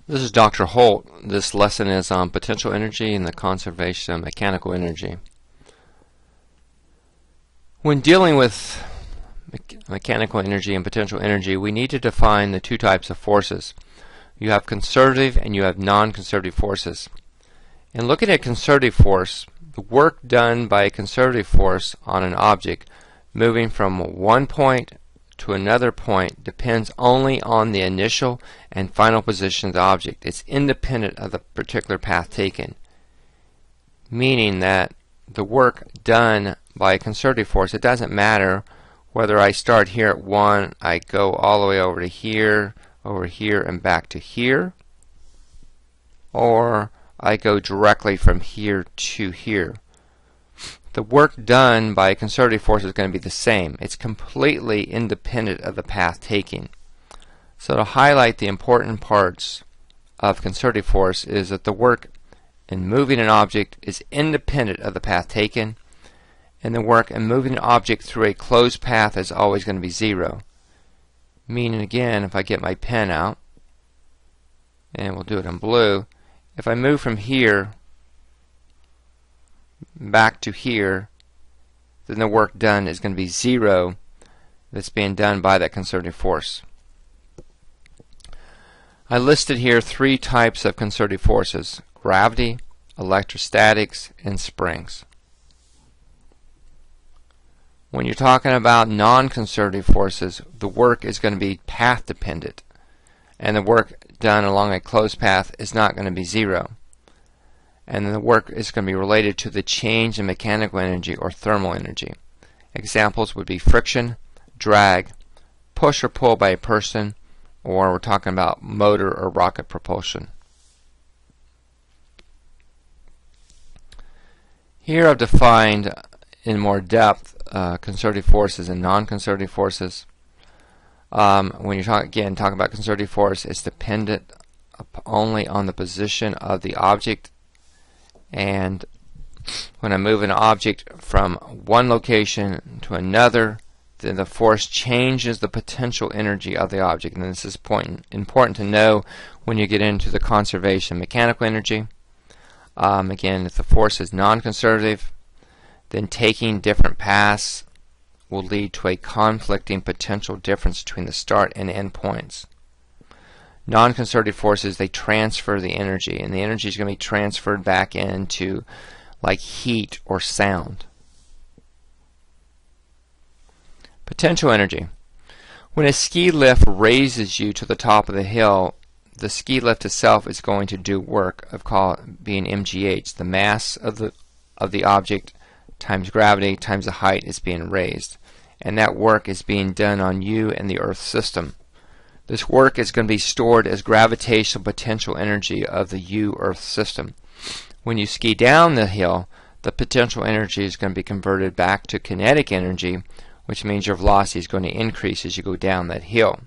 This is Dr. Holt. This lesson is on potential energy and the conservation of mechanical energy. When dealing with mechanical energy and potential energy, we need to define the two types of forces. You have conservative and you have non-conservative forces. In looking at conservative force, the work done by a conservative force on an object moving from one point to another point depends only on the initial and final position of the object. It's independent of the particular path taken, meaning that the work done by a conservative force, it doesn't matter whether I start here at 1, I go all the way over here, and back to here, or I go directly from here to here. The work done by a conservative force is going to be the same. It's completely independent of the path taken. So to highlight the important parts of conservative force is that the work in moving an object is independent of the path taken, and the work in moving an object through a closed path is always going to be 0. Meaning, again, if I get my pen out, and we'll do it in blue, if I move from here back to here, then the work done is going to be 0 that's being done by that conservative force. I listed here 3 types of conservative forces: gravity, electrostatics, and springs. When you're talking about non-conservative forces, the work is going to be path dependent, and the work done along a closed path is not going to be 0. And the work is going to be related to the change in mechanical energy or thermal energy. Examples would be friction, drag, push or pull by a person, or we're talking about motor or rocket propulsion. Here I've defined in more depth conservative forces and non-conservative forces. When you talk about conservative force, it's dependent only on the position of the object. And when I move an object from one location to another, then the force changes the potential energy of the object. And this is important to know when you get into the conservation of mechanical energy. Again, if the force is non-conservative, then taking different paths will lead to a conflicting potential difference between the start and end points. Non-conservative forces, they transfer the energy, and the energy is going to be transferred back into like heat or sound. Potential energy. When a ski lift raises you to the top of the hill, the ski lift itself is going to do work of being mgh. The mass of the object times gravity times the height is being raised, and that work is being done on you and the Earth system. This work is going to be stored as gravitational potential energy of the U-Earth system. When you ski down the hill, the potential energy is going to be converted back to kinetic energy, which means your velocity is going to increase as you go down that hill.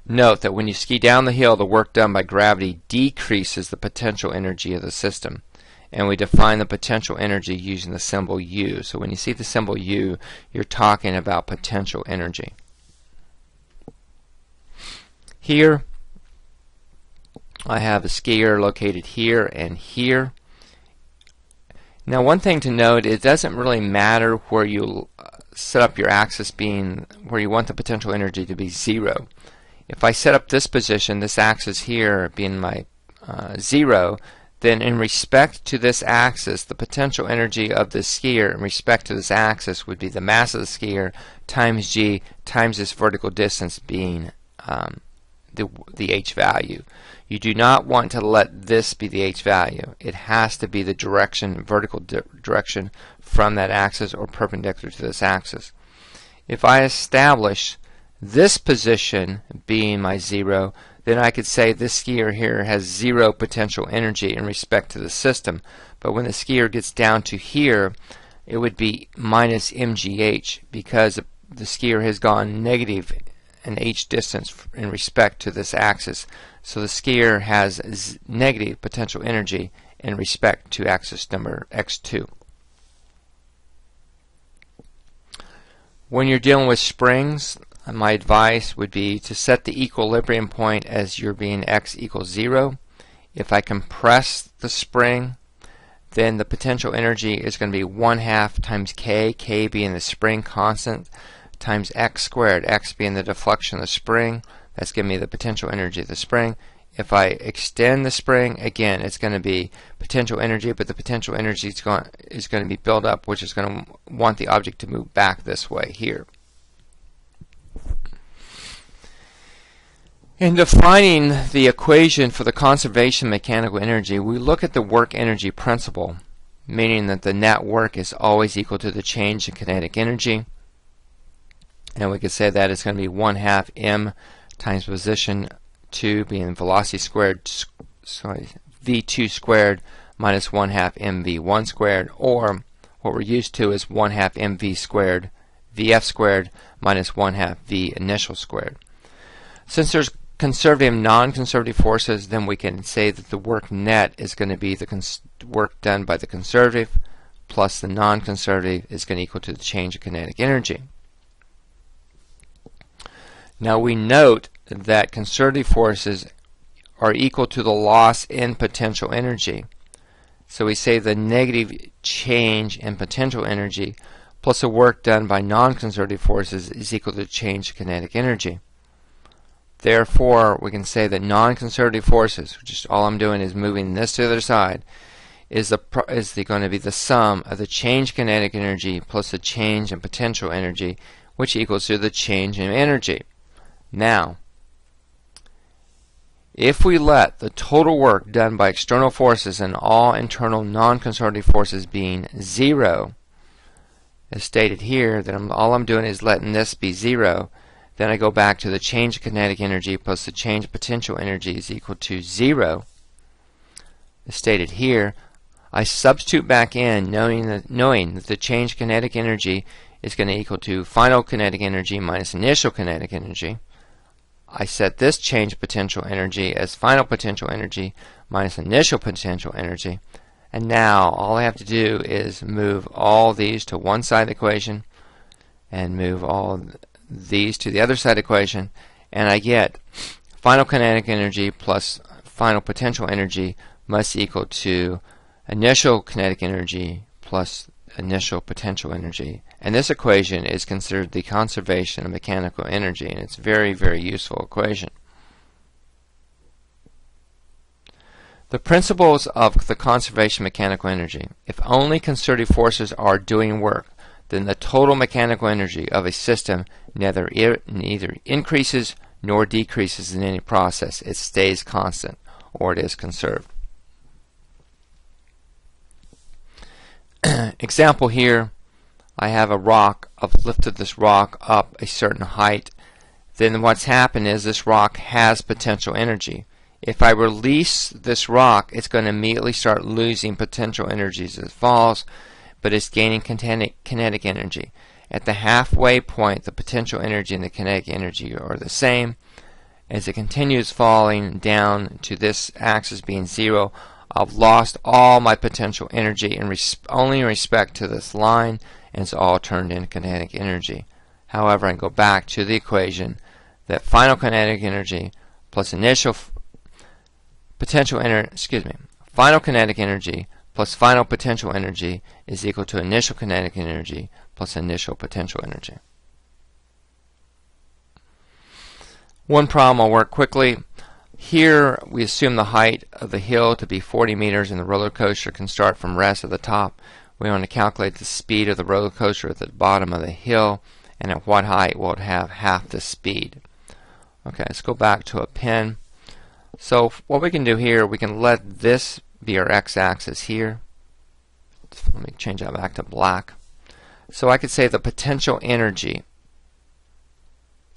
Note that when you ski down the hill, the work done by gravity decreases the potential energy of the system. And we define the potential energy using the symbol U. So when you see the symbol U, you're talking about potential energy. Here, I have a skier located here and here. Now, one thing to note, it doesn't really matter where you set up your axis being where you want the potential energy to be 0. If I set up this position, this axis here being my 0, then in respect to this axis, the potential energy of the skier in respect to this axis would be the mass of the skier times g times this vertical distance being the h value. You do not want to let this be the h value. It has to be the direction, vertical direction from that axis or perpendicular to this axis. If I establish this position being my 0, then I could say this skier here has 0 potential energy in respect to the system. But when the skier gets down to here, it would be minus mgh because the skier has gone negative an h distance in respect to this axis. So the skier has negative potential energy in respect to axis number x2. When you're dealing with springs, my advice would be to set the equilibrium point as your being x equals 0. If I compress the spring, then the potential energy is going to be 1/2 times k being the spring constant, times x squared, x being the deflection of the spring. That's giving me the potential energy of the spring. If I extend the spring, again, it's going to be potential energy, but the potential energy is going to be built up, which is going to want the object to move back this way here. In defining the equation for the conservation of mechanical energy, we look at the work-energy principle, meaning that the net work is always equal to the change in kinetic energy. And we could say that it's going to be 1/2 m times position 2 being velocity squared, v2 squared minus 1/2 mv1 squared, or what we're used to is 1/2 mv squared, vf squared minus 1/2 v initial squared. Since there's conservative and non-conservative forces, then we can say that the work net is going to be the work done by the conservative plus the non-conservative is going to equal to the change of kinetic energy. Now we note that conservative forces are equal to the loss in potential energy. So we say the negative change in potential energy plus the work done by non-conservative forces is equal to the change in kinetic energy. Therefore, we can say that non-conservative forces, which is all I'm doing is moving this to the other side, is going to be the sum of the change in kinetic energy plus the change in potential energy, which equals to the change in energy. Now, if we let the total work done by external forces and all internal non-conservative forces being 0, as stated here, then all I'm doing is letting this be 0. Then I go back to the change of kinetic energy plus the change of potential energy is equal to 0. As stated here, I substitute back in knowing that the change of kinetic energy is going to equal to final kinetic energy minus initial kinetic energy. I set this change of potential energy as final potential energy minus initial potential energy. And now all I have to do is move all these to one side of the equation and move all these to the other side of the equation, and I get final kinetic energy plus final potential energy must equal to initial kinetic energy plus initial potential energy. And this equation is considered the conservation of mechanical energy, and it's a very, very useful equation. The principles of the conservation of mechanical energy. If only conservative forces are doing work, then the total mechanical energy of a system neither increases nor decreases in any process. It stays constant, or it is conserved. Example here, I have a rock. I've lifted this rock up a certain height. Then what's happened is this rock has potential energy. If I release this rock, it's going to immediately start losing potential energy as it falls, but it's gaining kinetic energy. At the halfway point, the potential energy and the kinetic energy are the same. As it continues falling down to this axis being 0, I've lost all my potential energy only in respect to this line, and it's all turned into kinetic energy. However, I can go back to the equation that final kinetic energy plus initial potential energy, final kinetic energy plus final potential energy is equal to initial kinetic energy plus initial potential energy. One problem I'll work quickly. Here we assume the height of the hill to be 40 meters and the roller coaster can start from rest at the top. We want to calculate the speed of the roller coaster at the bottom of the hill, and at what height will it have half the speed. Okay, let's go back to a pen. So what we can do here, we can let this be our x-axis here. Let me change that back to black. So I could say the potential energy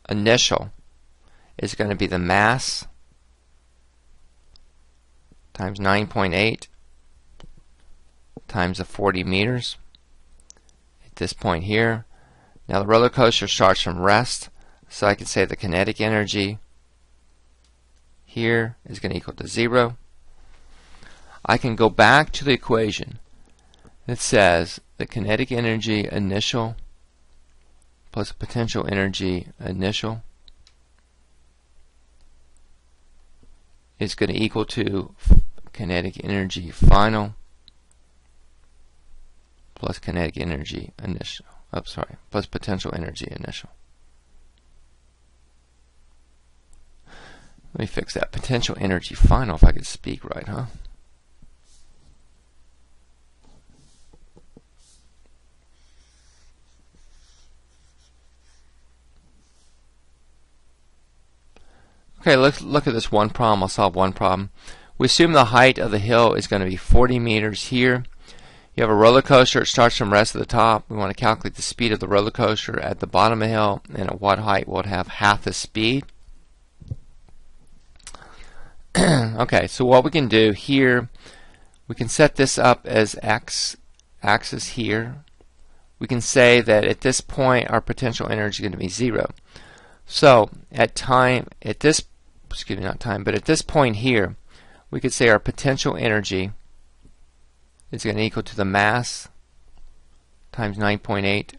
initial is going to be the mass times 9.8 times the 40 meters at this point here. Now the roller coaster starts from rest, so I can say the kinetic energy here is going to equal to 0. I can go back to the equation that says the kinetic energy initial plus potential energy initial is going to equal to kinetic energy final plus kinetic energy initial. Plus potential energy initial. Let me fix that. Potential energy final, if I could speak right, huh? Okay, let's look at this one problem. I'll solve one problem. We assume the height of the hill is going to be 40 meters here. You have a roller coaster. It starts from rest at the top. We want to calculate the speed of the roller coaster at the bottom of the hill, and at what height will it have half the speed. Okay, so what we can do here, we can set this up as x axis here. We can say that at this point our potential energy is going to be 0. So at this point here, we could say our potential energy is going to equal to the mass times 9.8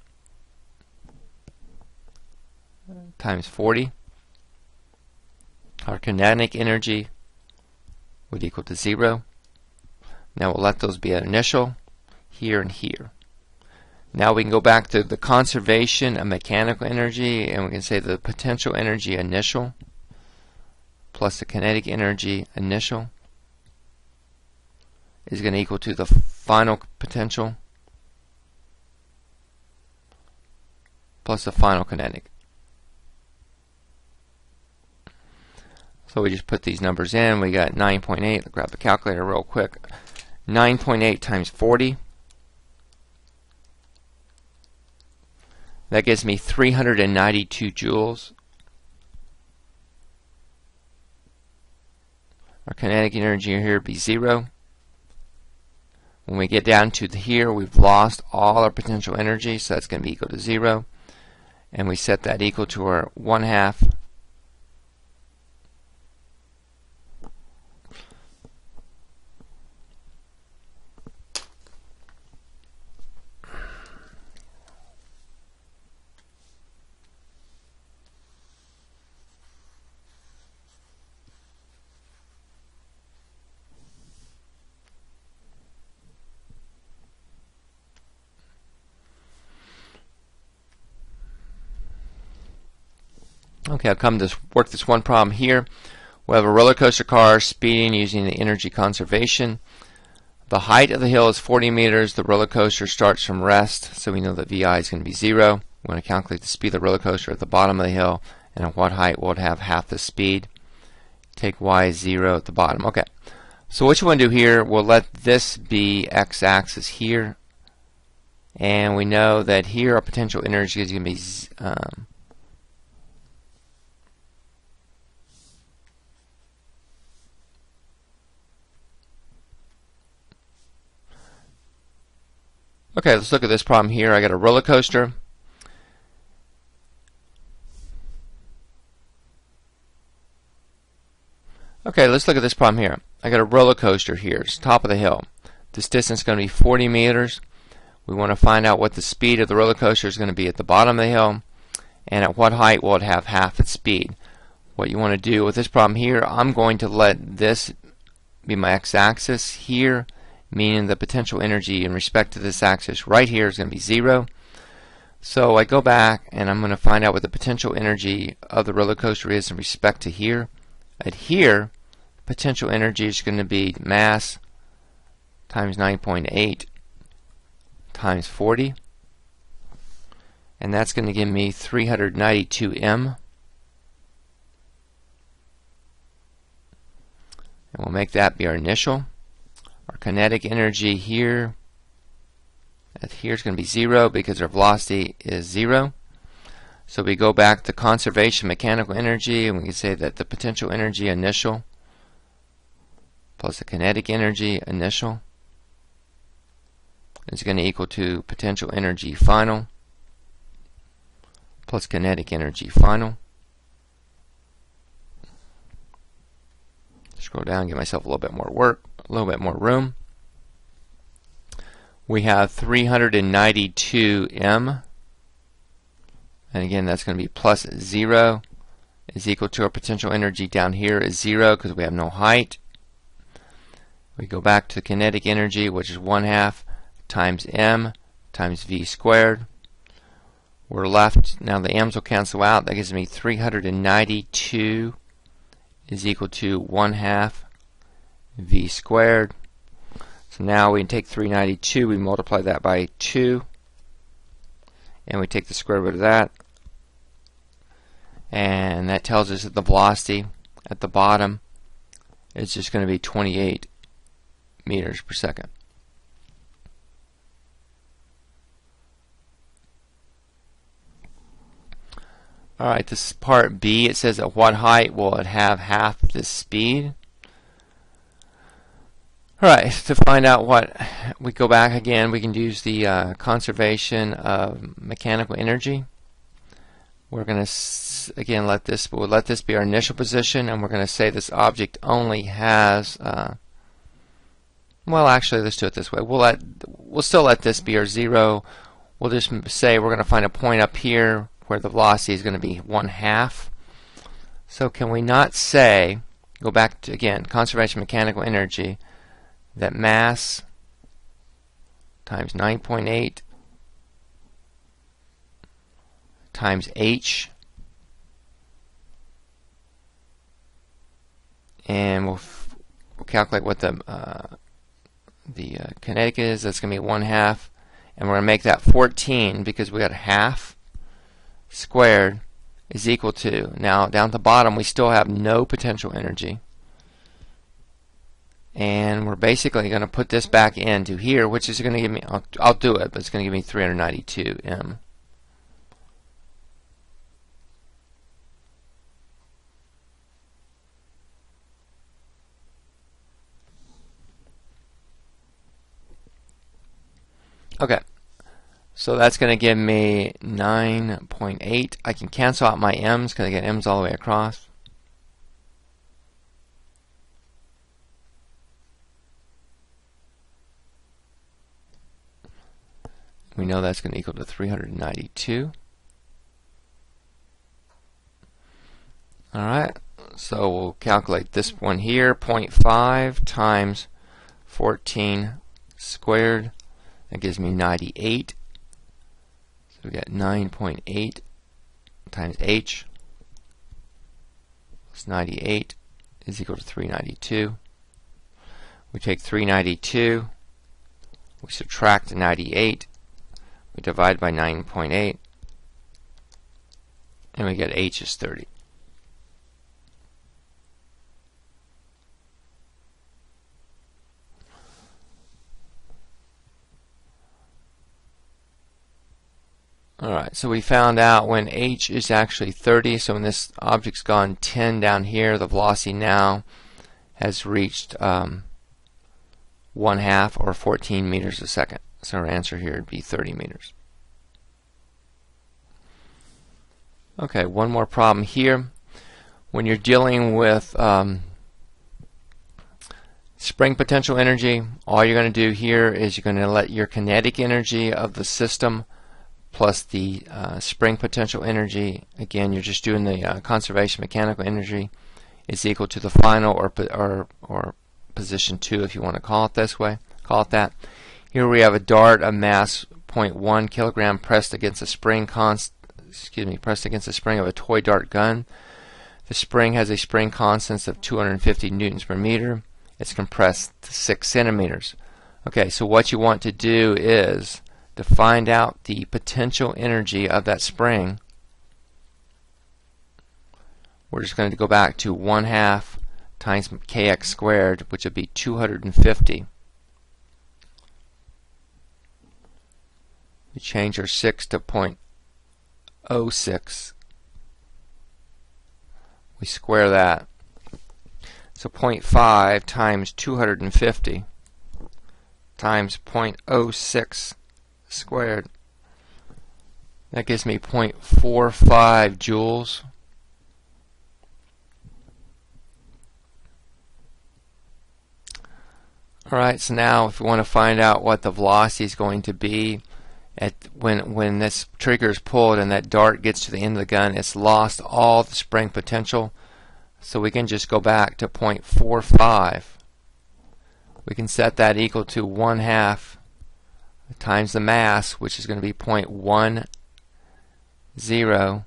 times 40. Our kinetic energy would equal to 0. Now we'll let those be an initial here and here. Now we can go back to the conservation of mechanical energy, and we can say the potential energy initial plus the kinetic energy initial is going to equal to the final potential plus the final kinetic. So we just put these numbers in. We got 9.8. Let's grab the calculator real quick. 9.8 times 40. That gives me 392 joules. Our kinetic energy here would be 0. When we get down to here, we've lost all our potential energy, so that's going to be equal to 0. And we set that equal to our 1/2 Okay, I'll come to work this one problem here. We have a roller coaster car speeding using the energy conservation. The height of the hill is 40 meters. The roller coaster starts from rest, so we know that VI is going to be 0. We want to calculate the speed of the roller coaster at the bottom of the hill, and at what height will it have half the speed. Take Y 0 at the bottom. Okay, so what you want to do here, we'll let this be x-axis here, and we know that here our potential energy is going to be okay, let's look at this problem here. I got a roller coaster. Okay, let's look at this problem here. I got a roller coaster here. It's top of the hill. This distance is going to be 40 meters. We want to find out what the speed of the roller coaster is going to be at the bottom of the hill, and at what height will it have half its speed. What you want to do with this problem here, I'm going to let this be my x-axis here, meaning the potential energy in respect to this axis right here is going to be 0. So I go back and I'm going to find out what the potential energy of the roller coaster is in respect to here. At here, potential energy is going to be mass times 9.8 times 40, and that's going to give me 392 m. And we'll make that be our initial. Our kinetic energy here is going to be 0 because our velocity is 0. So we go back to conservation mechanical energy, and we can say that the potential energy initial plus the kinetic energy initial is going to equal to potential energy final plus kinetic energy final. Scroll down, give myself a little bit more work, a little bit more room. We have 392 m And again, that's going to be plus 0 is equal to our potential energy down here is 0 because we have no height. We go back to kinetic energy, which is 1/2 times m times v squared. We're left, now the m's will cancel out. That gives me 392 is equal to 1/2 v squared. So now we can take 392, we multiply that by 2, and we take the square root of that. And that tells us that the velocity at the bottom is just going to be 28 meters per second. Alright, this is part B. It says at what height will it have half this speed? Alright, to find out what, we go back again, we can use the conservation of mechanical energy. We're going to again we'll let this be our initial position, and we're going to say this object only has well, actually, let's do it this way. We'll still let this be our 0. We'll just say we're going to find a point up here where the velocity is going to be 1/2. So can we not say, go back to again conservation of mechanical energy, that mass times 9.8 times h, and we'll calculate what the kinetic is. That's going to be 1/2, and we're going to make that 14 because we got half squared is equal to, now down at the bottom we still have no potential energy, and we're basically going to put this back into here, which is going to give me, I'll do it, but it's going to give me 392 m. Okay, so that's going to give me 9.8. I can cancel out my m's because I get m's all the way across. We know that's going to equal to 392. Alright, so we'll calculate this one here, 0.5 times 14 squared. That gives me 98. So we got 9.8 times h plus 98 is equal to 392. We take 392, we subtract 98, we divide by 9.8, and we get h is 30. Alright, so we found out when h is actually 30, so when this object's gone 10 down here, the velocity now has reached 1/2 or 14 meters a second. So our answer here would be 30 meters. Okay, one more problem here. When you're dealing with spring potential energy, all you're going to do here is you're going to let your kinetic energy of the system plus the spring potential energy, again you're just doing the conservation mechanical energy, is equal to the final or position 2 if you want to call it this way, call it that. Here we have a dart of mass 0.1 kilogram pressed against a spring pressed against the spring of a toy dart gun. The spring has a spring constant of 250 newtons per meter. It's compressed to 6 centimeters. Okay, so what you want to do is to find out the potential energy of that spring. We're just going to go back to 1/2 times kx squared, which would be 250. We change our 6 to 0.06. We square that. So 0.5 times 250 times 0.06 squared. That gives me 0.45 joules. Alright, so now if we want to find out what the velocity is going to be, when this trigger is pulled and that dart gets to the end of the gun, it's lost all the spring potential. So we can just go back to 0.45. We can set that equal to 1/2 times the mass, which is going to be 0.10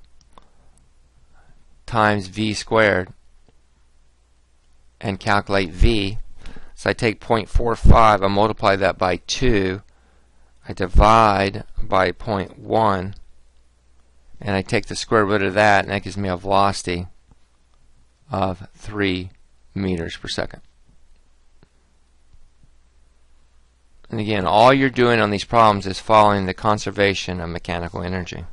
times v squared, and calculate v. So I take 0.45, I multiply that by 2, I divide by 0.1, and I take the square root of that, and that gives me a velocity of 3 meters per second. And again, all you're doing on these problems is following the conservation of mechanical energy.